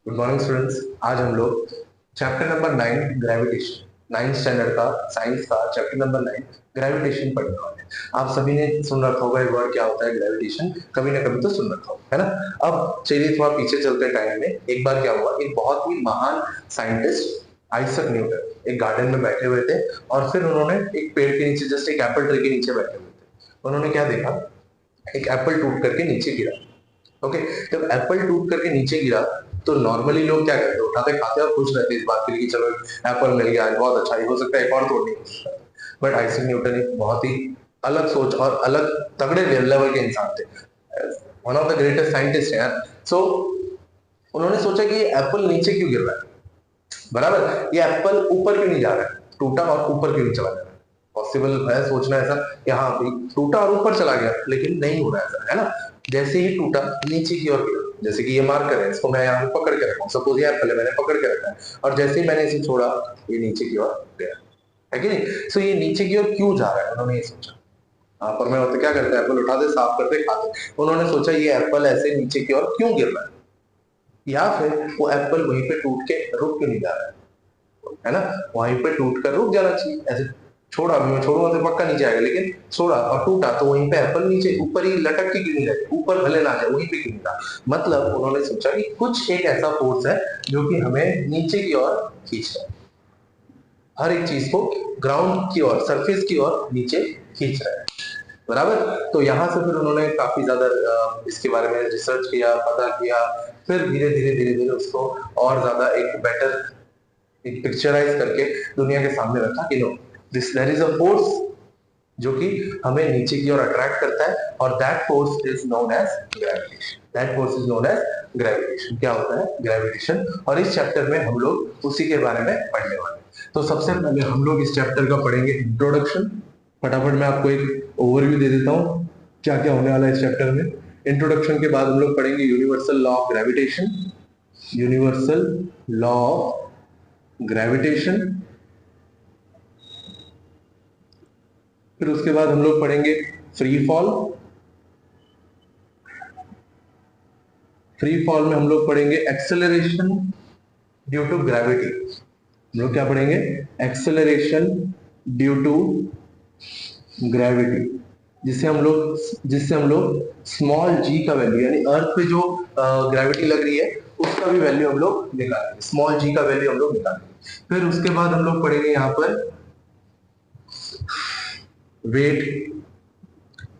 Good morning students. आज हम लोग chapter number 9 gravitation, 9th standard का साइंस का चैप्टर नंबर 9 ग्रेविटेशन पढ़ने वाले हैं। आप सभी ने सुन रखा होगा ये वर्ड क्या होता है ग्रेविटेशन, कभी ना कभी तो सुन रखा होगा, है ना। अब चलिए थोड़ा पीछे चलते हैं टाइम में। एक बार क्या हुआ, एक बहुत ही महान साइंटिस्ट आइजैक न्यूटन एक गार्डन में बैठे हुए थे और फिर उन्होंने एक पेड़ के नीचे, जस्ट एक एप्पल ट्री के नीचे बैठे हुए थे। उन्होंने क्या देखा, एक एप्पल टूट करके नीचे गिरा। ओके, जब एप्पल टूट करके नीचे गिरा तो नॉर्मली लोग क्या करते हैं, उठाते खाते और खुश रहते इस बात के लिए कि चलो एप्पल मिल गया, आज बहुत अच्छा, हो सकता है एक और तोड़ने की कोशिश करें। बट आइजैक न्यूटन एक बहुत ही अलग सोच और अलग तगड़े लेवल के इंसान थे, one of the greatest scientist है। सो उन्होंने सोचा कि ये एप्पल नीचे क्यों गिर रहा है, बराबर, ये एप्पल ऊपर क्यों नहीं जा रहा है, टूटा और ऊपर क्यों नहीं चला जा रहा है। पॉसिबल है सोचना ऐसा कि हाँ भाई टूटा और ऊपर चला गया, लेकिन नहीं हो रहा है ऐसा, है ना। जैसे ही टूटा नीचे की ओर गिरा, जैसे कि ये मार्कर है, इसको मैं यहाँ पे पकड़ के रखा हूँ, सपोज ये एप्पल है, मैंने पकड़ के रखा है और जैसे ही मैंने इसे छोड़ा ये नीचे की ओर गया, है कि नहीं। सो ये नीचे की ओर क्यों जा रहा है, उन्होंने ये सोचा। पर मैं होते क्या करते हैं, एप्पल उठाते साफ करते खाते। उन्होंने सोचा ये एप्पल ऐसे नीचे की ओर क्यों गिर रहा है, या फिर वो एप्पल वहीं पे टूट के रुक क्यों नहीं जा रहा है ना। वहीं पे टूट कर रुक जाना चाहिए, ऐसे छोड़ा, अभी मैं छोड़ूंगा तो पक्का नीचे आएगा, लेकिन छोड़ा और टूटा तो वहीं पे एप्पल नीचे ऊपर ही लटक के क्यों नहीं रहे, ऊपर भले ना जाए, वहीं पे क्यों नहीं रहा। मतलब उन्होंने सोचा कि कुछ एक ऐसा फोर्स है जो कि हमें नीचे की ओर खींच रहा है, हर एक चीज को ग्राउंड की ओर, सरफेस की ओर नीचे खींच रहा है, बराबर। तो यहाँ से फिर उन्होंने काफी ज्यादा इसके बारे में रिसर्च किया, पता किया, फिर धीरे धीरे धीरे धीरे उसको और ज्यादा एक बेटर एक पिक्चराइज करके दुनिया के सामने रखा कि no, this there is a force जो कि हमें नीचे की ओर अट्रैक्ट करता है और that force is known as gravitation. That force is known as gravitation. क्या होता है ग्रेविटेशन, और इस चैप्टर में हम लोग उसी के बारे में पढ़ने वाले हैं। तो सबसे पहले हम लोग इस चैप्टर का पढ़ेंगे इंट्रोडक्शन। फटाफट मैं आपको एक ओवरव्यू दे देता हूँ क्या क्या होने वाला है इस चैप्टर में। इंट्रोडक्शन के बाद हम लोग पढ़ेंगे universal law of gravitation, universal law of gravitation. फिर उसके बाद हम लोग पढ़ेंगे फ्री फॉल। फ्री फॉल में हम लोग पढ़ेंगे एक्सेलरेशन ड्यू टू ग्रेविटी। हम लोग क्या पढ़ेंगे, एक्सेलरेशन ड्यू टू ग्रेविटी, जिससे हम लोग स्मॉल जी का वैल्यू, यानी अर्थ पे जो ग्रेविटी लग रही है उसका भी वैल्यू हम लोग निकालेंगे, स्मॉल जी का वैल्यू हम लोग निकालेंगे। फिर उसके बाद हम लोग पढ़ेंगे यहाँ पर वेट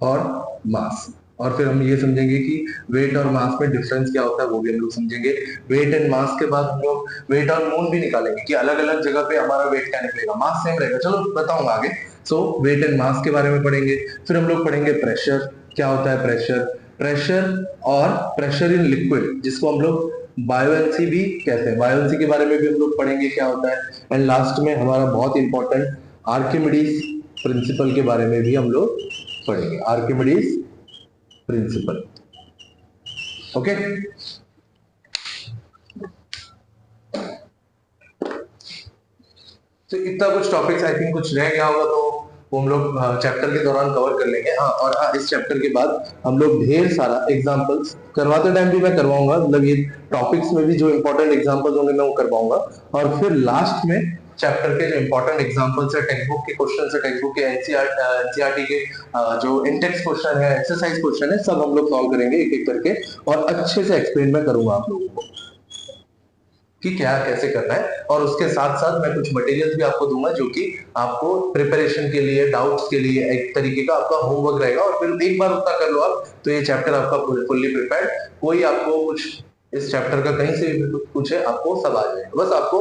और मास, और फिर हम ये समझेंगे कि वेट और मास में डिफरेंस क्या होता है, वो भी हम लोग समझेंगे। वेट एंड मास के बाद हम लोग वेट और मून भी निकालेंगे कि अलग अलग जगह पे हमारा वेट क्या निकलेगा, मास सेम रहेगा, चलो बताऊंगा आगे। सो वेट एंड मास के बारे में पढ़ेंगे। फिर हम लोग पढ़ेंगे प्रेशर, क्या होता है प्रेशर, प्रेशर और प्रेशर इन लिक्विड, जिसको हम लोग बायोएनसी भी कहते हैं, बायोएनसी के बारे में भी हम लोग पढ़ेंगे क्या होता है। एंड लास्ट में हमारा बहुत इंपॉर्टेंट आर्किमिडीज प्रिंसिपल के बारे में भी हम लोग पढ़ेंगे, आर्किमिडीज प्रिंसिपल। ओके, तो इतना कुछ टॉपिक्स आई थिंक कुछ रह गया होगा तो वो हम लोग चैप्टर के दौरान कवर कर लेंगे। हाँ, और हाँ, इस चैप्टर के बाद हम लोग ढेर सारा एग्जांपल्स करवाते टाइम भी मैं करवाऊंगा, मतलब ये टॉपिक्स में भी जो इंपॉर्टेंट एग्जांपल्स होंगे मैं वो करवाऊंगा। और फिर लास्ट में चैप्टर के जो इंपॉर्टेंट एग्जांपल्स है, टेक्स्ट बुक के क्वेश्चन है, टेक्स्ट बुक के एनसीईआरटी के जो इंडेक्स क्वेश्चन है, एक्सरसाइज क्वेश्चन है, सब हम लोग सॉल्व करेंगे एक एक करके, और अच्छे से एक्सप्लेन मैं करूंगा आप लोगों को कि क्या कैसे करना है। और उसके साथ साथ मैं कुछ मटेरियल भी आपको दूंगा जो कि आपको प्रिपरेशन के लिए, डाउट्स के लिए एक तरीके का आपका होमवर्क रहेगा, और फिर एक बार उतना कर लो आप तो ये चैप्टर आपका फुल्ली प्रिपेयर्ड। कोई आपको कुछ इस चैप्टर का कहीं से भी पूछे आपको सब आ जाएगा, बस आपको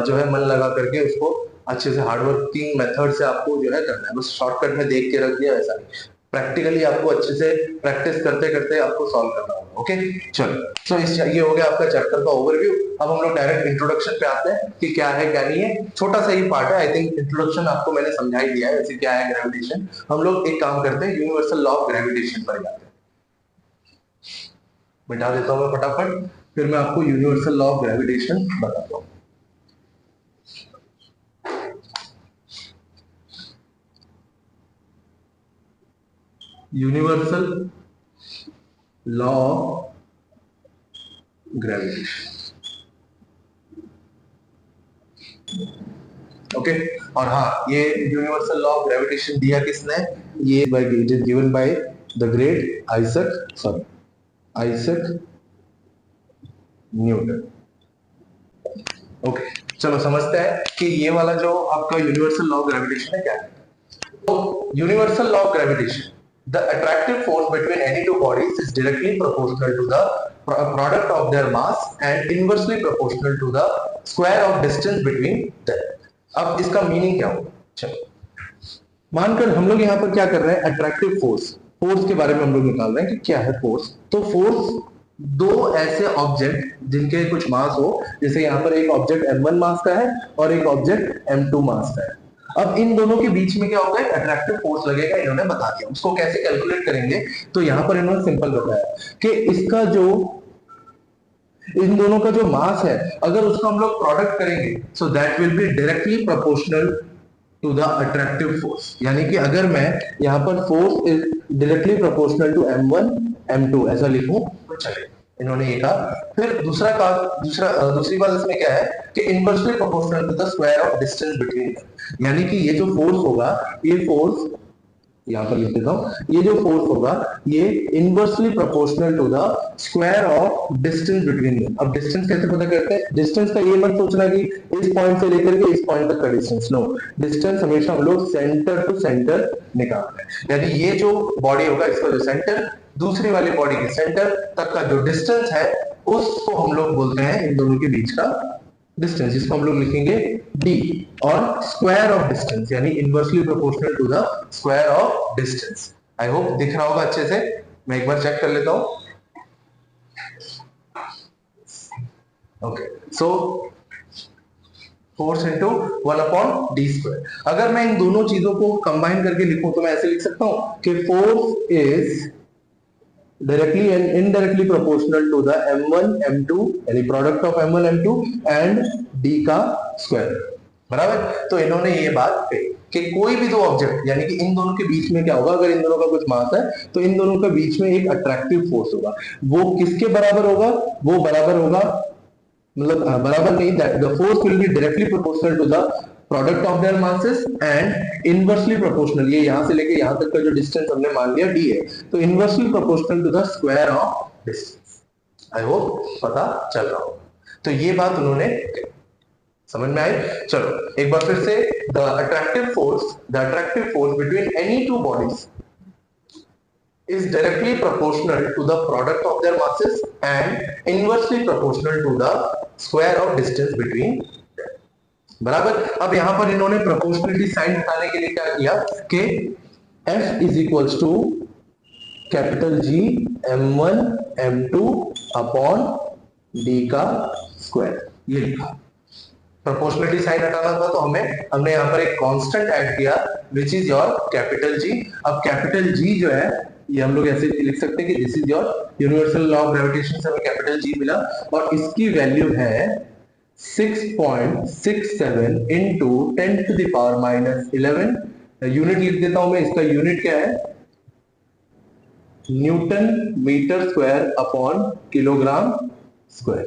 जो है मन लगा करके उसको अच्छे से हार्डवर्किंग मेथड से आपको जो है करना है, बस शॉर्टकट में देख के रख दिया ऐसा नहीं, प्रैक्टिकली आपको अच्छे से प्रैक्टिस करते करते आपको सॉल्व करना होगा। ओके, चलो, तो ये हो गया आपका चैप्टर का ओवरव्यू। अब हम लोग डायरेक्ट इंट्रोडक्शन पे आते हैं कि क्या है क्या नहीं है, छोटा सा ही पार्ट है, आई थिंक इंट्रोडक्शन आपको मैंने समझा ही दिया है वैसे क्या है ग्रेविटेशन। हम लोग एक काम करते हैं, यूनिवर्सल लॉ ऑफ ग्रेविटेशन पर जाते हैं। बिठा देता हूँ मैं फटाफट, फिर मैं आपको यूनिवर्सल लॉ ऑफ ग्रेविटेशन बताता हूँ। Universal law of gravitation, okay और हाँ, ये यूनिवर्सल लॉ ऑफ ग्रेविटेशन दिया किसने? ये it is given by the great Isaac Newton. Okay चलो समझते हैं कि ये वाला जो आपका यूनिवर्सल लॉ ऑफ ग्रेविटेशन है क्या है। तो universal law of gravitation, the attractive force between any two bodies is directly proportional to the product of their mass and inversely proportional to the square of distance between them। अब इसका meaning क्या होगा? चलो मानकर हम लोग यहाँ पर क्या कर रहे हैं, अट्रैक्टिव फोर्स, फोर्स के बारे में हम लोग निकाल रहे हैं कि क्या है फोर्स। तो फोर्स दो ऐसे ऑब्जेक्ट जिनके कुछ मास हो, जैसे यहाँ पर एक ऑब्जेक्ट m1 मास का है और एक ऑब्जेक्ट m2 मास का है। अब इन दोनों के बीच में क्या होगा, अट्रैक्टिव फोर्स लगेगा, इन्होंने बता दिया। उसको कैसे कैलकुलेट करेंगे, तो यहाँ पर इन्होंने सिंपल बताया कि इसका जो इन दोनों का जो मास है, अगर उसका हम लोग प्रोडक्ट करेंगे, so that will be directly proportional to the attractive force. यानी कि अगर मैं यहाँ पर force is directly proportional to m1 m2 ऐसा लिखूं तो चले, इन्होंने ये कहा। फिर दूसरी बात इसमें क्या है कि inversely proportional to the square of distance between, यानी कि ये जो फोर्स होगा, ये फोर्स यहाँ पर लिख देता हूं, ये जो फोर्स होगा ये inversely proportional to the square of distance between them. अब डिस्टेंस कैसे पता करते हैं? डिस्टेंस का ये मत सोचना कि इस पॉइंट से लेकर के इस पॉइंट तक का डिस्टेंस, नो, डिस्टेंस हमेशा हम लोग सेंटर टू सेंटर निकालते हैं। यानी ये जो बॉडी होगा, इसका जो सेंटर दूसरी वाली बॉडी के सेंटर तक का जो डिस्टेंस है, उसको हम लोग बोलते हैं इन दोनों के बीच का डिस्टेंस, जिसको हम लोग लिखेंगे d, और स्क्वायर ऑफ डिस्टेंस यानी inversely proportional to the square of distance. I hope दिख रहा होगा अच्छे से, मैं एक बार चेक कर लेता हूं। Okay so force into 1/d²। अगर मैं इन दोनों चीजों को कंबाइन करके लिखूं तो मैं ऐसे लिख सकता हूं कि force is directly and indirectly proportional to the m1 m2 यानी product of m1 m2 and d का स्क्वायर, बराबर। तो इन्होंने ये बात कही कि कोई भी दो ऑब्जेक्ट, यानी कि इन दोनों के बीच में क्या होगा, अगर इन दोनों का कुछ मास है तो इन दोनों के बीच में एक अट्रैक्टिव फोर्स होगा। वो किसके बराबर होगा? वो बराबर होगा, मतलब बराबर नहीं, the force will be directly proportional to the product of their masses and inversely proportional, ये यहां से लेके यहां तक का जो डिस्टेंस हमने मान लिया d है, तो inversely proportional to the square of distance. I hope पता चल रहा होगा। तो ये बात उन्होंने समझ में आई। चलो एक बार फिर से, the attractive force between any two bodies is directly proportional to the product of their masses and inversely proportional to the square of distance between them, बराबर। अब यहां पर इन्होंने प्रोपोर्शनलिटी साइन बताने के लिए क्या किया कि F is equals to capital G m1 m2 upon d का स्क्वायर, ये लिखा। प्रोपोर्शनलिटी साइन हटाना था तो हमने यहाँ पर एक कांस्टेंट ऐड किया which is your capital G। अब कैपिटल G जो है ये हम लोग ऐसे लिख सकते हैं कि this is your universal law of gravitation से हमें कैपिटल G मिला और इसकी वैल्यू है 6.67 into 10 to the power minus 11। Unit लिख देता हूं मैं, इसका यूनिट क्या है, newton metre square upon kilogram square.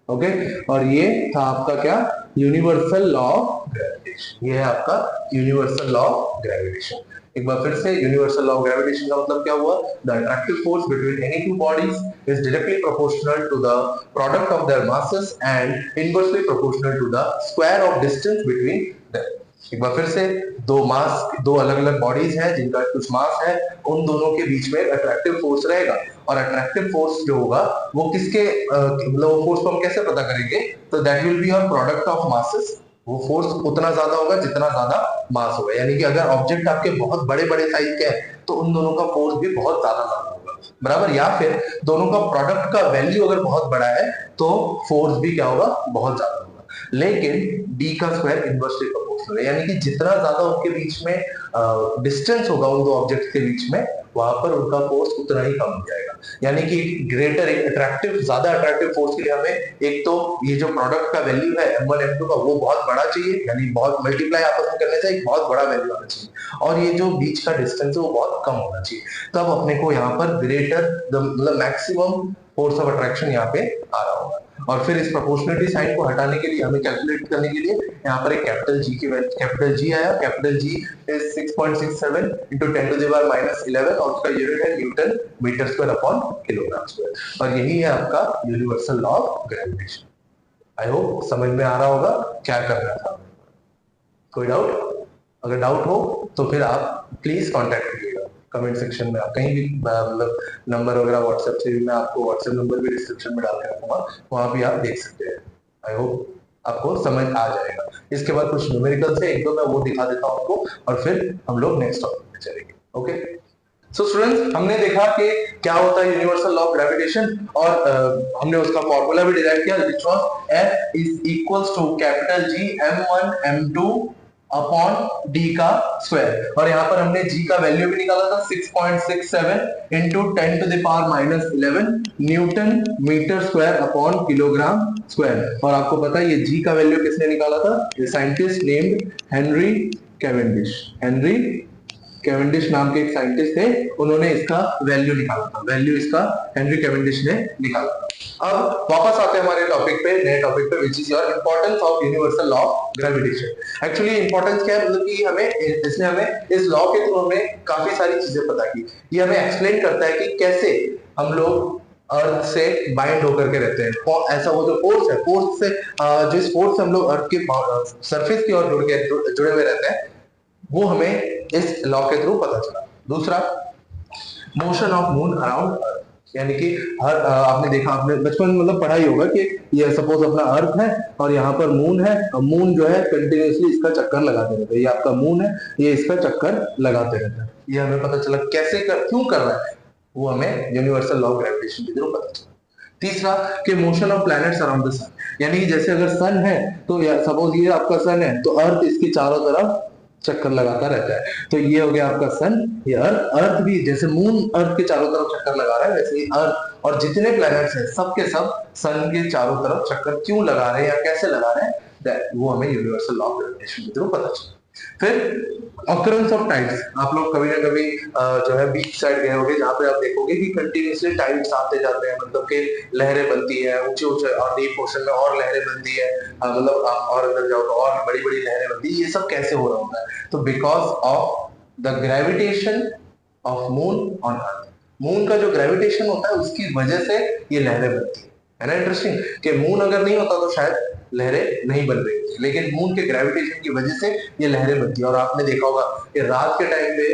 Okay और ये था आपका क्या, यूनिवर्सल लॉ ऑफ ग्रेविटेशन। ये है आपका यूनिवर्सल लॉ ऑफ ग्रेविटेशन। एक बार फिर से, यूनिवर्सल लॉ ऑफ ग्रेविटेशन का मतलब क्या हुआ, the attractive force between any two bodies is directly proportional to the product of their masses and inversely proportional to the square of distance between them. एक बार फिर से, दो अलग अलग बॉडीज हैं जिनका कुछ मास है, उन दोनों के बीच में अट्रैक्टिव फोर्स रहेगा और अट्रैक्टिव फोर्स जो होगा वो किसके मतलब वो फोर्स को हम कैसे पता करेंगे, तो that will be your product of masses. वो फोर्स उतना ज्यादा होगा जितना ज्यादा मास होगा, यानी कि अगर ऑब्जेक्ट आपके बहुत बड़े बड़े साइज के हैं तो उन दोनों का फोर्स भी बहुत ज्यादा होगा, बराबर। या फिर दोनों का प्रोडक्ट का वैल्यू अगर बहुत बड़ा है तो फोर्स भी क्या होगा, बहुत ज्यादा होगा। लेकिन d का स्क्वायर इनवर्सली प्रोपोर्शनल है, यानी कि जितना ज्यादा उनके बीच में डिस्टेंस होगा उन दो ऑब्जेक्ट्स के बीच में, वहां पर उनका फोर्स उतना ही कम हो जाएगा। यानी कि ग्रेटर अट्रैक्टिव, ज्यादा अट्रैक्टिव फोर्स के लिए हमें एक तो ये जो प्रोडक्ट का वैल्यू है m1 m2 का वो बहुत बड़ा चाहिए, यानी बहुत मल्टीप्लाई आपस में करने से एक बहुत बड़ा वैल्यू आना चाहिए, और ये जो बीच का डिस्टेंस है वो बहुत कम होना चाहिए। तब अपने को यहाँ पर ग्रेटर मतलब मैक्सिमम फोर्स ऑफ अट्रैक्शन यहाँ पे आ रहा होगा। और फिर इस प्रोपोर्शनलिटी साइन को हटाने के लिए, हमें कैलकुलेट करने के लिए यहाँ पर एक कैपिटल जी की वैल्यू, कैपिटल जी आया। Capital G is 6.67 into 10 to the power minus 11 और उसका यूनिट है newton metre square upon kilogram square. और यही है आपका universal law of gravitation. I hope समझ में आ रहा होगा क्या करना था। कोई डाउट? अगर डाउट हो तो फिर आप प्लीज कांटेक्ट करिएगा कमेंट सेक्शन में। आप कहीं भी मतलब नंबर वगैरह व्हाट्सएप से भी, मैं आपको व्हाट्सएप नंबर भी डिस्क्रिप्शन में डाल के रखूंगा, वहां भी आप देख सकते हैं। आई होप आपको समझ आ जाएगा। इसके बाद कुछ न्यूमेरिकल्स है, एक दो मैं वो दिखा देता हूँ आपको और फिर हम लोग नेक्स्ट टॉपिक पे चलेंगे। ओके सो स्टूडेंट्स, हमने देखा कि क्या होता है यूनिवर्सल लॉ ऑफ ग्रेविटेशन और हमने उसका फॉर्मूला भी डिराइव किया, which was F is equals to capital G m1 m2 upon d का स्क्वायर। और यहाँ पर हमने g का वैल्यू भी निकाला था 6.67 into 10 to the power minus 11 newton metre square upon kilogram square. और आपको पता है ये g का वैल्यू किसने निकाला था? ये scientist named Henry Cavendish. Henry Cavendish नाम के एक साइंटिस्ट थे, उन्होंने इसका वैल्यू निकाला था। वैल्यू इसका हेनरी कैवेंडिश ने निकाला था। अब वापस आते हैं हमारे टॉपिक पे, नए टॉपिक पे, which is your importance of universal law of gravitation. Actually importance क्या है, मतलब कि हमें इसने हमें इस लॉ के थ्रू हमें काफी सारी चीजें पता की। ये हमें एक्सप्लेन करता है कि कैसे हम लोग अर्थ से बाइंड होकर के रहते हैं। ऐसा वो जो फोर्स है, फोर्स से जिस फोर्स से हम लोग अर्थ के सरफेस की ओर जुड़े हुए रहते हैं, वो हमें इस लॉ के थ्रू पता चला। दूसरा, मोशन ऑफ मून अराउंड अर्थ, यानी कि हर आपने देखा, आपने बचपन में मतलब पढ़ा ही होगा कि ये सपोज अपना अर्थ है और यहाँ पर मून है, और मून जो है कंटिन्यूअसली इसका चक्कर लगाते रहता है। ये आपका मून है, ये इसका चक्कर लगाते रहता है। ये हमें पता चला कैसे क्यों कर रहा है, वो हमें यूनिवर्सल लॉ ऑफ ग्रेविटेशन के थ्रू पता चला। तीसरा कि motion of planets around the sun, यानी कि जैसे अगर सन है तो सपोज ये आपका सन है तो अर्थ इसके चारों तरफ चक्कर लगाता रहता है। तो ये हो गया आपका सन, ये अर्थ। अर्थ भी जैसे मून अर्थ के चारों तरफ चक्कर लगा रहा है, वैसे ही अर्थ और जितने प्लैनेट्स हैं सब के सब सन के चारों तरफ चक्कर क्यों लगा रहे हैं या कैसे लगा रहे हैं, वो हमें यूनिवर्सल लॉ ऑफ ग्रेविटेशन के थ्रू पता चला। फिर ऑकरेंस ऑफ टाइड्स, आप लोग कभी ना कभी जो है बीच साइड गए होंगे, जहाँ पे आप देखोगे कि कंटिन्यूअसली टाइड्स आते जाते हैं, मतलब कि लहरें बनती है ऊंचे ऊंचे और डीप ओशन में, और लहरें बनती है, मतलब आप और अंदर जाओ तो और बड़ी बड़ी लहरें बनती है। ये सब कैसे हो रहा होता है? तो because of the gravitation of moon on earth. Moon का जो ग्रेविटेशन होता है उसकी वजह से ये लहरें बनती है ना। इंटरेस्टिंग कि मून अगर नहीं होता तो शायद लहरें नहीं बन रही थी, लेकिन मून के ग्रेविटेशन की वजह से ये लहरें बनती है। और आपने देखा होगा कि रात के टाइम पे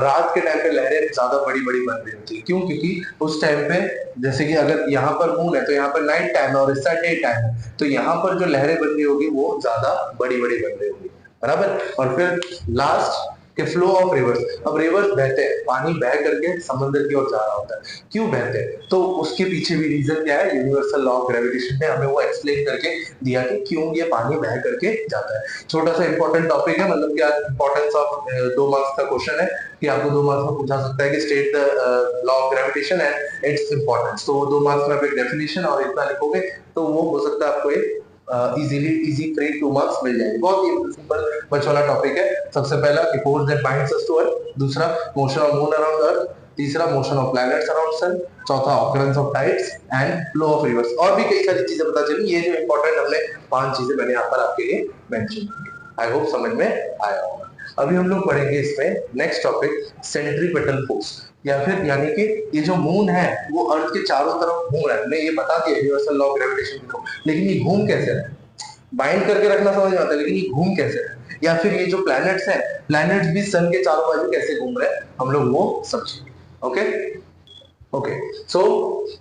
रात के टाइम पे लहरें ज्यादा बड़ी बड़ी बन रही होती है। क्यों? क्योंकि उस टाइम पे जैसे कि अगर यहाँ पर मून है तो यहाँ पर नाइट टाइम है और इस साइड डे टाइम है, तो यहाँ पर जो लहरें बन रही होगी वो ज्यादा बड़ी बड़ी बन रही होगी, बराबर। और फिर लास्ट के फ्लो ऑफ रिवर्स। अब रिवर्स बहते हैं, पानी बह करके समुद्र की ओर जा रहा होता है। क्यों बहते हैं? तो उसके पीछे भी रीजन क्या है, यूनिवर्सल लॉ ऑफ ग्रेविटेशन ने हमें वो एक्सप्लेन करके दिया कि क्यों ये पानी बह करके जाता है। छोटा सा इंपॉर्टेंट टॉपिक है, मतलब क्या इंपॉर्टेंस ऑफ 2 मार्क्स का क्वेश्चन है कि आपको 2 मार्क्स में पूछा सकता है कि state the law of gravitation and its importance. तो 2 मार्क्स में आप एक डेफिनेशन और इतना लिखोगे तो वो हो सकता है आपको एक इजी फ्री 2 मार्क्स मिल जाएंगे। बहुत ही सिंपल बच्चों वाला टॉपिक है। सबसे पहला कि force that binds us to earth, दूसरा motion of moon around earth, तीसरा motion of planets around sun, चौथा occurrence of tides and flow of rivers. और भी कई सारी चीजें पता चली। ये जो इंपॉर्टेंट हमने 5 चीजें मैंने यहाँ पर आपके लिए मेंशन की। आई होप समझ में आया होगा। अभी हम लोग पढ़ेंगे इसमें नेक्स्ट टॉपिक सेंट्रीपेटल फोर्स, या फिर यानी कि ये जो मून है वो अर्थ के चारों तरफ घूम रहा है। हमने ये बता दिया यूनिवर्सल लॉ ऑफ ग्रेविटेशन को, लेकिन ये घूम कैसे रहा है? बाइंड करके रखना समझ में आता है, लेकिन ये घूम कैसे रहा है? या फिर ये जो प्लैनेट्स हैं, प्लैनेट्स भी सन के चारों बाजू कैसे घूम रहे हैं, हम लोग वो समझेंगे। ओके ओके सो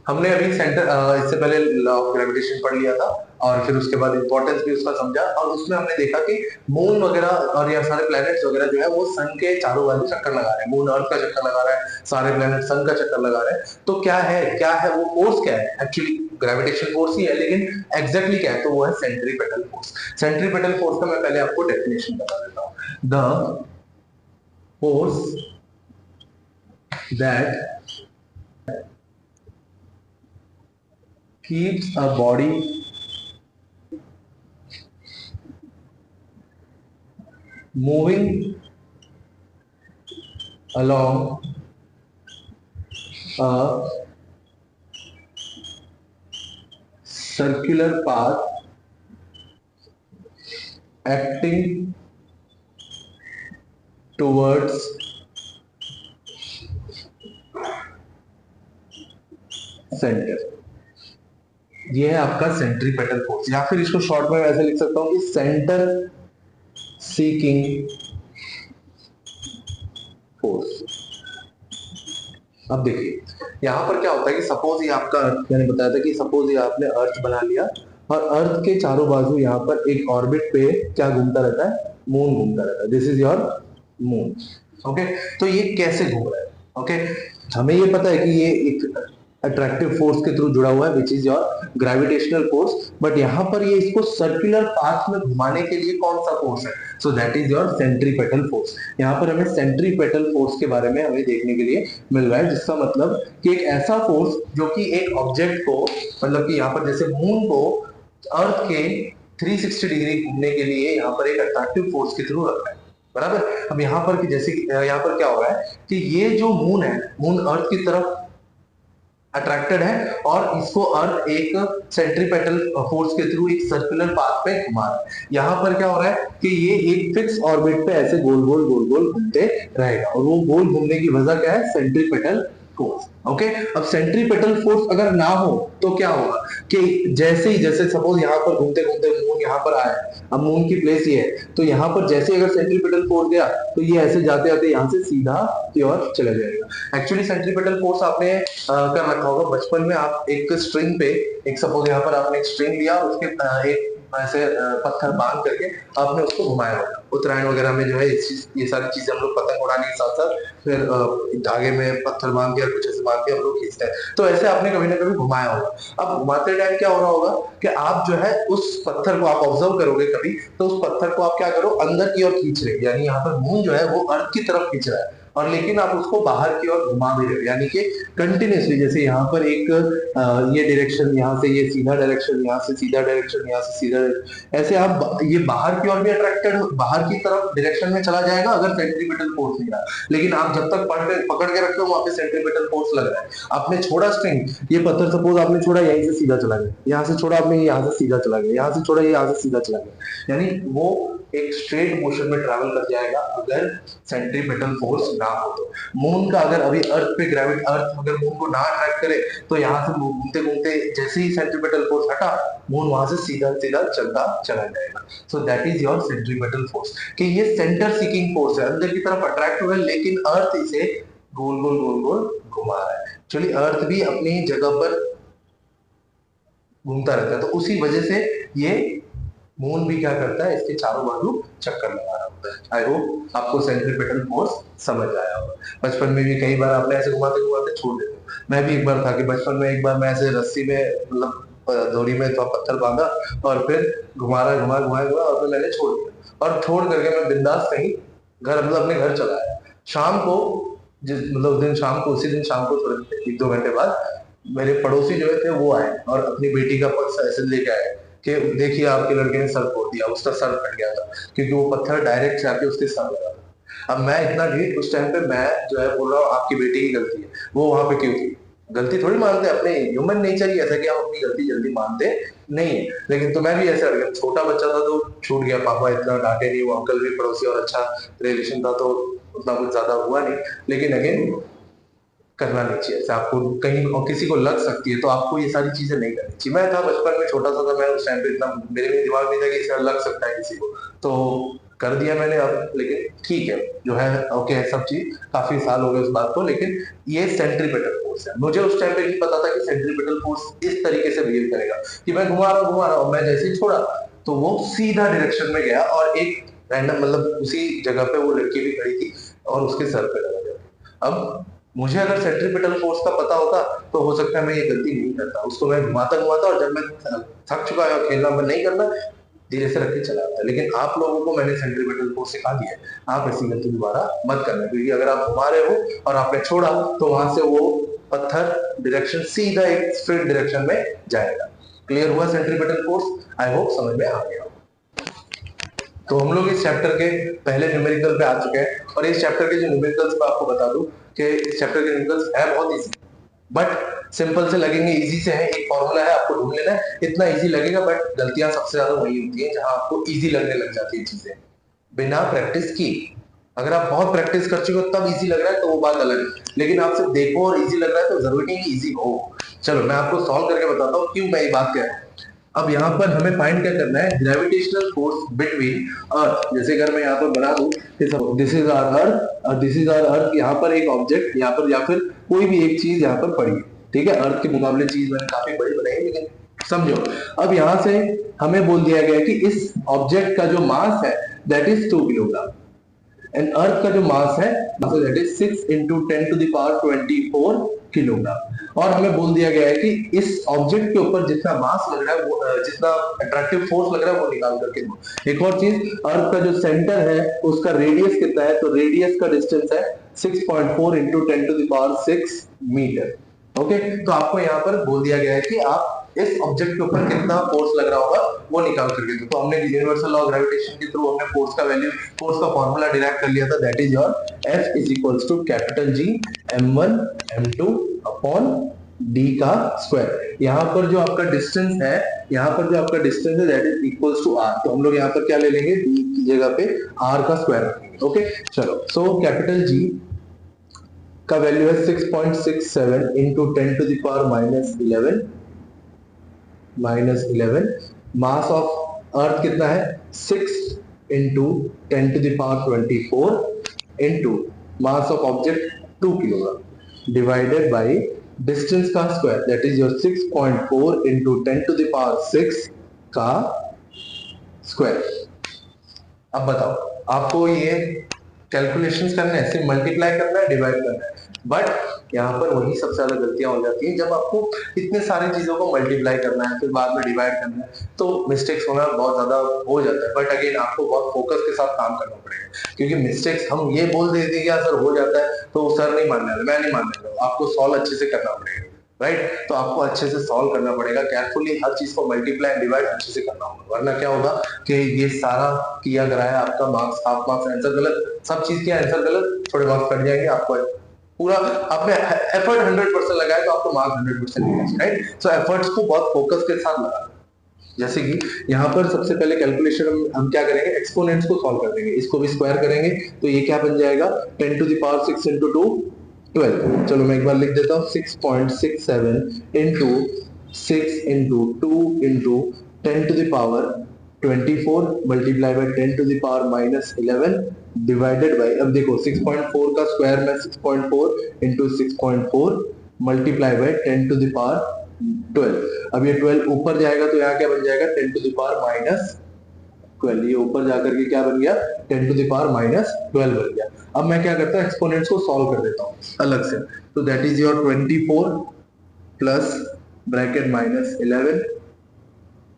हमने अभी सेंटर इससे पहले लॉ ऑफ ग्रेविटेशन पढ़ लिया था और फिर उसके बाद इंपॉर्टेंस भी उसका समझा, और उसमें हमने देखा कि मून वगैरह और ये सारे प्लैनेट्स वगैरह जो है वो सन के चारों बाजू चक्कर लगा रहे हैं। मून अर्थ का चक्कर लगा रहा है, सारे प्लैनेट सन का चक्कर लगा रहे हैं। तो क्या है वो फोर्स क्या है? एक्चुअली ग्रेविटेशन फोर्स ही है, लेकिन एग्जैक्टली क्या है? तो वो है सेंट्रीपेटल फोर्स। सेंट्रीपेटल फोर्स का मैं पहले आपको डेफिनेशन बता देता हूँ। The force that keeps a body moving along a circular path acting towards centre, ये है आपका सेंट्रीपेटल फोर्स, या फिर इसको शॉर्ट में ऐसे लिख सकता हूं कि सेंटर सीकिंग फोर्स। अब देखिए यहां पर क्या होता है कि सपोज ये आपका अर्थ, मैंने बताया था कि सपोज ये आपने अर्थ बना लिया और अर्थ के चारों बाजू यहाँ पर एक ऑर्बिट पे क्या घूमता रहता है, मून घूमता रहता है। This is your moon. Okay, तो ये कैसे घूम रहा है? ओके, हमें ये पता है कि ये एक अट्रैक्टिव फोर्स के थ्रू जुड़ा हुआ है which is your gravitational force, but यहाँ पर ये इसको सर्कुलर पाथ में घुमाने के लिए कौन सा फोर्स है? So that is your centripetal force. यहाँ पर हमें सेंट्रीपेटल फोर्स के बारे में हमें देखने के लिए मिल रहा है, जिसका मतलब कि एक ऐसा फोर्स जो कि एक ऑब्जेक्ट को, मतलब कि यहाँ पर जैसे मून को अर्थ के 360 डिग्री घूमने के लिए यहाँ पर एक अट्रैक्टिव फोर्स के थ्रू रखा है, बराबर। अब यहाँ पर जैसे यहाँ पर क्या हो रहा है कि ये जो मून है, मून अर्थ की तरफ अट्रैक्टेड है और इसको अर्थ एक सेंट्रीपेटल फोर्स के थ्रू एक सर्कुलर पाथ पे घुमा रहा है। यहाँ पर क्या हो रहा है कि ये एक फिक्स ऑर्बिट पे ऐसे गोल गोल घूमते रहेगा, और वो गोल घूमने की वजह क्या है? Centripetal force. ओके, अब सेंट्रीपेटल फोर्स अगर ना हो तो क्या होगा कि जैसे सपोज यहाँ पर घूमते घूमते मून यहाँ पर आया, अब मून की प्लेस ये है, तो यहाँ पर जैसे अगर सेंट्रीपेटल फोर्स गया तो ये ऐसे जाते जाते यहाँ से सीधा की ओर चला जाएगा। एक्चुअली सेंट्रीपेटल फोर्स आपने कर रखा होगा बचपन में, आप एक स्ट्रिंग पे, एक सपोज यहाँ पर आपने एक स्ट्रिंग लिया, उसके एक ऐसे पत्थर बांध करके आपने उसको घुमाया होगा। उत्तरायण वगैरह में जो है ये सारी चीजें हम लोग पतंग उड़ाने के साथ साथ फिर धागे में पत्थर बांध के और कुछ ऐसे बांध के हम लोग खींचते हैं, तो ऐसे आपने कभी ना कभी घुमाया होगा। अब घुमाते टाइम क्या हो रहा होगा कि आप जो है उस पत्थर को आप ऑब्जर्व करोगे कभी, तो उस पत्थर को आप क्या करो, अंदर की ओर खींच रहे, यानी यहाँ पर मून जो है वो अर्थ की तरफ खींच रहा है, और लेकिन आप उसको बाहर की ओर घुमा भी रहे हो, यानी कि कंटिन्यूसली, जैसे यहाँ पर एक ये डायरेक्शन, यहाँ से ये सीधा डायरेक्शन, यहाँ से सीधा डायरेक्शन, यहाँ से सीधा डायरेक्शन, ऐसे आप ये बाहर की ओर भी अट्रैक्टेड, बाहर की तरफ डायरेक्शन में चला जाएगा अगर सेंट्रीपेटल फोर्स नहीं रहा। लेकिन आप जब तक पकड़ के रखते हो वहां पे सेंट्रीपेटल फोर्स लग रहा है। आपने छोड़ा स्ट्रिंग, ये पत्थर सपोज आपने छोड़ा, यहीं से सीधा चला गया, यहाँ से छोड़ा आपने, यहाँ से सीधा चला गया, यहाँ से छोड़ा, ये यहाँ से सीधा चला गया, यानी वो एक स्ट्रेट मोशन में ट्रैवल कर जाएगा अगर सेंट्रीपेटल फोर्स ना हो तो। मून का अगर अभी अर्थ पे अर्थ अगर मून को ना अट्रैक्ट करे तो यहाँ से घूमते घूमते जैसे ही सेंट्रीपेटल फोर्स हटा, मून वहां से सीधा सीधा चलता चला जाएगा। So that is your centripetal force, कि ये सेंटर सीकिंग फोर्स है, अंदर की तरफ अट्रैक्ट हुआ है, लेकिन अर्थ इसे गोल गोल घुमा रहा है। एक्चुअली अर्थ भी अपनी जगह पर घूमता रहता है, तो उसी वजह से ये मून भी क्या करता है, इसके चारों बाजू चक्कर लगा रहा होता है। आई होप आपको सेंट्रीपेटल फोर्स समझ आया होगा। बचपन में भी कई बार आपने ऐसे घुमाते घुमाते छोड़ देते। मैं भी एक बार था कि बचपन में एक बार मैं ऐसे रस्सी में, मतलब डोरी में तो पत्थर बांधा और फिर घुमा और फिर मैंने छोड़ दिया, और छोड़ करके मैं बिंदास कहीं घर, मतलब अपने घर चला आया। शाम को मतलब दिन शाम को, उसी दिन शाम को थोड़े 1-2 घंटे बाद मेरे पड़ोसी जो थे वो आए और अपनी बेटी का पर्स ऐसे लेके आए कि देखिए आपके लड़के ने सर फोड़ दिया, उसका सर फट गया था, क्योंकि वो पत्थर डायरेक्ट जाके उसके सर लगा था। अब मैं इतना ढीठ, उस टाइम पे मैं जो है बोल रहा हूँ आपकी बेटी की गलती है, वो वहां पे क्यों थी? गलती थोड़ी मानते, अपने ह्यूमन नेचर ही ऐसा कि हम अपनी गलती जल्दी मानते नहीं है। लेकिन तो मैं भी ऐसे अड़, छोटा बच्चा था तो छूट गया, पापा इतना डांटे नहीं, वो अंकल भी पड़ोसी और अच्छा रिलेशन था तो उतना कुछ ज्यादा हुआ नहीं। लेकिन अगेन करना नहीं चाहिए ऐसा, आपको कहीं और किसी को लग सकती है तो आपको ये सारी चीजें नहीं करनी चाहिए। मैं था बचपन में छोटा सा था, मैं उस टाइम पे इतना मेरे भी दिमाग में था कि इसका लग सकता है किसी को, तो कर दिया मैंने। अब लेकिन ठीक है जो है, ओके है सब चीज, काफी साल हो गए उस बात को, लेकिन ये सेंट्रीपेटल फोर्स है। मुझे उस टाइम पे नहीं पता था कि सेंट्रीपेटल फोर्स इस तरीके से बिहेव करेगा कि मैं घुमा रहा हूँ, मैं जैसे ही छोड़ा तो वो सीधा डायरेक्शन में गया और एक रैंडम, मतलब उसी जगह पे वो लड़की भी खड़ी थी और उसके सर पे लगा गया। अब मुझे अगर सेंट्रीपेटल फोर्स का पता होता तो हो सकता है मैं ये गलती नहीं करता, उसको मैं घुमाता और जब मैं थक चुका है और खेलना मैं नहीं करना, धीरे से रख के चला जाता। लेकिन आप लोगों को मैंने सेंट्रीपेटल फोर्स सिखा दिया है, आप ऐसी गलती दोबारा मत करना, क्योंकि अगर आप घुमा रहे हो और आपने छोड़ा तो वहां से वो पत्थर डायरेक्शन सीधा एक स्ट्रेट डायरेक्शन में जाएगा। क्लियर हुआ सेंट्रीपेटल फोर्स? आई होप समझ में आ गया। तो हम लोग इस चैप्टर के पहले न्यूमेरिकल पे आ चुके हैं, और इस चैप्टर के जो न्यूमेरिकल्स मैं आपको बता दूं कि इस चैप्टर के न्यूमेरिकल्स है बहुत इजी, बट सिंपल से लगेंगे, इजी से है, एक फॉर्मूला है, आपको ढूंढ लेना है, इतना इजी लगेगा, बट गलतियां सबसे ज्यादा वही होती है जहां आपको इजी लगने लग जाती है चीजें बिना प्रैक्टिस की। अगर आप बहुत प्रैक्टिस कर चुके हो तब इजी लग रहा है तो वो बात अलग है, लेकिन आप सिर्फ देखो और इजी लग रहा है तो जरूरी नहीं कि इजी हो। चलो मैं आपको सॉल्व करके बताता हूँ क्यों मैं ये बात कह रहा हूँ। अब यहाँ पर हमें फाइंड क्या करना है, ग्रेविटेशनल फोर्स बिटवीन अर्थ। जैसे अगर मैं यहाँ पर बना दूं, this is our earth, this is our earth, यहाँ पर एक ऑब्जेक्ट यहाँ पर या फिर कोई भी एक चीज यहाँ पर पड़ी है, ठीक है। अर्थ के मुकाबले चीज मैंने काफी बड़ी बनाई है, लेकिन समझो। अब यहाँ से हमें बोल दिया गया है कि इस ऑब्जेक्ट का जो मास है that is 2 kilogram, and earth का जो मास है that is 6 into 10 to the power 24 kilogram. और हमें बोल दिया गया है कि इस ऑब्जेक्ट के ऊपर जितना मास लग रहा है वो जितना अट्रैक्टिव फोर्स लग रहा है वो निकाल करके दो। एक और चीज, अर्थ का जो सेंटर है उसका रेडियस कितना है, तो रेडियस का डिस्टेंस है 6.4 into 10 to the power 6 मीटर। ओके, तो आपको यहाँ पर बोल दिया गया है कि आप इस ऑब्जेक्ट के ऊपर कितना फोर्स लग रहा होगा वो निकाल करके दो। तो हमने यूनिवर्सल लॉ ऑफ ग्रेविटेशन के थ्रू हमने फोर्स का वैल्यू, फोर्स का फॉर्मूला डिराइव कर लिया था, that is your F is equals to capital G m1 m2 upon d का स्क्वायर। यहाँ पर जो आपका डिस्टेंस है, यहाँ पर जो आपका डिस्टेंस है that is equals to r, तो हम लोग यहाँ पर क्या ले लेंगे, d की जगह पे r का स्क्वायर रखेंगे। ओके, चलो, सो कैपिटल G का वैल्यू है 6.67 into 10 to the power minus 11, mass of earth कितना है 6 into 10 to the power 24 into mass of object 2 kilogram divided by distance का square that is your 6.4 into 10 to the power 6 का square. अब बताओ आपको ये कैलकुलेशंस करना है, सिर्फ मल्टीप्लाई करना है, डिवाइड करना है, बट यहाँ पर वही सबसे ज्यादा गलतियां हो जाती हैं जब आपको इतने सारी चीजों को मल्टीप्लाई करना है फिर बाद में डिवाइड करना है, तो मिस्टेक्स होना बहुत ज्यादा हो जाता है। बट अगेन आपको बहुत फोकस के साथ काम करना पड़ेगा, क्योंकि मिस्टेक्स हम ये बोल देते हैं कि सर हो जाता है तो सर नहीं मानने वाले, मैं नहीं मानने वाला, आपको सॉल्व अच्छे से करना पड़ेगा, राइट। तो आपको अच्छे से सॉल्व करना पड़ेगा, केयरफुली हर चीज को मल्टीप्लाई एंड डिवाइड अच्छे से करना होगा, वरना क्या होगा कि ये सारा किया गया है आपका मार्क्स, हाफ मार्क्स, आंसर गलत, सब चीज किया आंसर गलत, थोड़े मार्क्स कट जाएंगे आपको। पूरा आपने एफर्ट 100% लगाया तो आपको मार्क्स 100% मिलेगा, राइट। सो एफर्ट्स को बहुत फोकस के साथ लगाना। जैसे कि यहाँ पर सबसे पहले कैलकुलेशन हम क्या करेंगे, एक्सपोनेंट्स को सॉल्व कर देंगे, इसको भी स्क्वायर करेंगे तो ये क्या बन जाएगा 10 to the power 6 into 2 12। चलो मैं एक बार लिख देता हूँ 6.67 into 6 into 2 into 10 to the power 24 multiply by 10 to the power minus 11 divided by, अब देखो 6.4 का स्क्वायर में 6.4 into 6.4 multiply by 10 to the power 12। अब ये 12 ऊपर जाएगा तो यहाँ क्या बन जाएगा 10 to the power minus 12, ये ऊपर जाकर के क्या बन गया 10 to the power minus 12 बन गया। अब मैं क्या करता हूँ एक्सपोनेंट्स को सॉल्व कर देता हूँ अलग से, तो that is your 24 plus bracket minus 11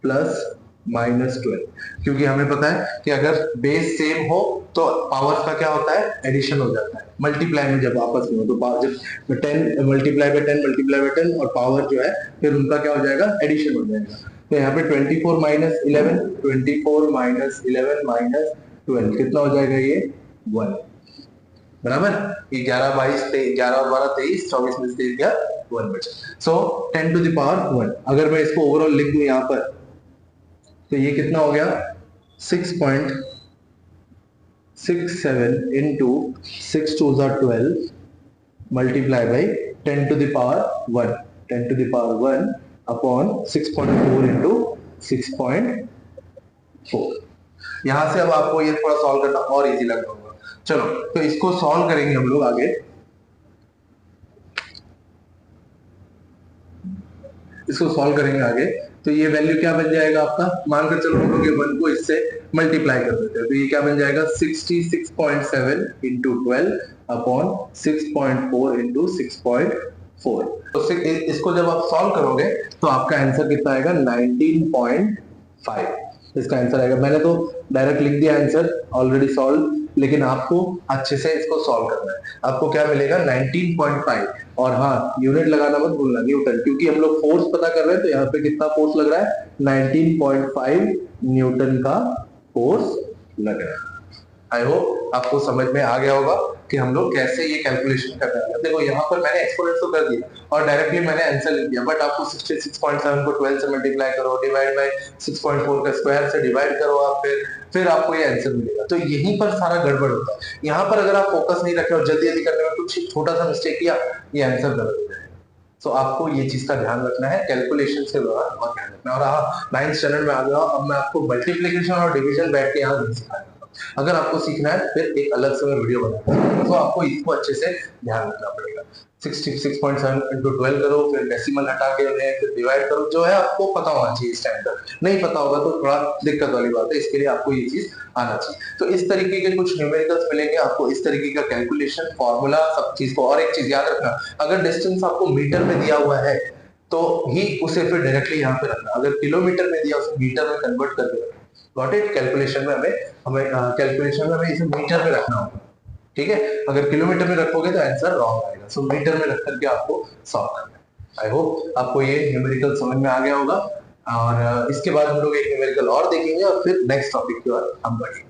plus minus 12, क्योंकि हमें पता है कि अगर बेस सेम हो तो पावर्स का क्या होता है एडिशन हो जाता है, मल्टीप्लाई में जब आपस में हो तो पावर जब 10 मल्टीप्लाई बाय 10 मल्टीप्लाई बाय 10 और पावर जो है फिर उनका क्या हो जाएगा एडिशन हो जाएगा। तो यहाँ पे 24 माइनस 11 24 माइनस 11 माइनस 12 कितना हो जाएगा ये 1, बराबर। 11 22 11 और 12 23 24 में 23 गया 1 बचा। सो 10 to the power 1, अगर मैं इसको ओवरऑल लिख दूं यहाँ पर तो ये कितना हो गया 6.67 into 6 2 12 multiply by 10 to the power 1 10 to the power 1 upon 6.4 into 6.4। यहां से अब आपको ये थोड़ा सॉल्व करना और इजी लग रहा होगा। चलो तो इसको सॉल्व करेंगे हम लोग आगे, इसको सॉल्व करेंगे आगे। तो ये वैल्यू क्या बन जाएगा आपका, मानकर चलो हम लोग ये 1 को इससे मल्टीप्लाई कर देते हैं तो ये क्या बन जाएगा 66.7 into 12 अपॉन 6.4 into 6.4। तो इसको जब आप सॉल्व करोगे तो आपका आंसर कितना आएगा 19.5 इसका आंसर आएगा। मैंने तो डायरेक्ट लिख दिया आंसर ऑलरेडी सॉल्व, लेकिन आपको अच्छे से इसको सॉल्व करना है। आपको क्या मिलेगा 19.5, और हाँ यूनिट लगाना मत भूलना न्यूटन, क्योंकि हम लोग फोर्स पता कर रहे हैं तो यहाँ पे कितना फोर्स लग रहा है 19.5 न्यूटन का फोर्स लग रहा है। आई होप आपको समझ में आ गया होगा। कि हम लोग कैसे ये कैलकुलेशन करने वाले हैं। देखो यहाँ पर मैंने एक्सपोनेंट तो कर दिया और डायरेक्टली मैंने आंसर लिख दिया, बट आपको 66.7 को 12 से मल्टीप्लाई करो, डिवाइड बाय 6.4 का स्क्वायर से डिवाइड करो आप, फिर आपको ये आंसर मिलेगा। तो यहीं पर सारा गड़बड़ होता है। यहाँ पर अगर आप फोकस नहीं रखे और जल्दी जल्दी करने में कुछ छोटा सा मिस्टेक किया, ये आंसर गलत हो जाएगा। तो आपको ये चीज का ध्यान रखना है, कैलकुलेशन के दौरान बहुत ध्यान रखना है। और हाँ, 9th स्टैंडर्ड में आ गया, अब मैं आपको मल्टीप्लीकेशन और डिवीजन बैठ के यहाँ नहीं सिखाऊंगा। अगर आपको सीखना है फिर एक अलग से मैं वीडियो बनाऊंगा, तो आपको इसको अच्छे से ध्यान रखना पड़ेगा। 66.7 इंटू 12 करो, फिर डेसिमल हटा के उन्हें फिर डिवाइड करो, जो है आपको पता होना चाहिए इस टाइम तक। नहीं पता होगा तो थोड़ा दिक्कत वाली बात है, इसके लिए आपको ये चीज आना चाहिए। तो इस तरीके के कुछ न्यूमेरिकल्स मिलेंगे आपको, इस तरीके का कैलकुलेशन फॉर्मूला सब चीज को। और एक चीज याद रखना, अगर डिस्टेंस आपको मीटर में दिया हुआ है तो ही उसे फिर डायरेक्टली यहाँ पे रखना, अगर किलोमीटर में दिया उसे मीटर में कन्वर्ट करके रखना। Got it? कैलकुलेशन में हमें कैलकुलेशन में हमें इसे मीटर में रखना होगा, ठीक है? अगर किलोमीटर में रखोगे तो आंसर रॉन्ग आएगा, सो मीटर में रख करके आपको सॉल्व करना है। आई होप आपको ये न्यूमेरिकल समझ में आ गया होगा, और इसके बाद हम लोग एक न्यूमेरिकल और देखेंगे और फिर नेक्स्ट टॉपिक की ओर हम बढ़ेंगे।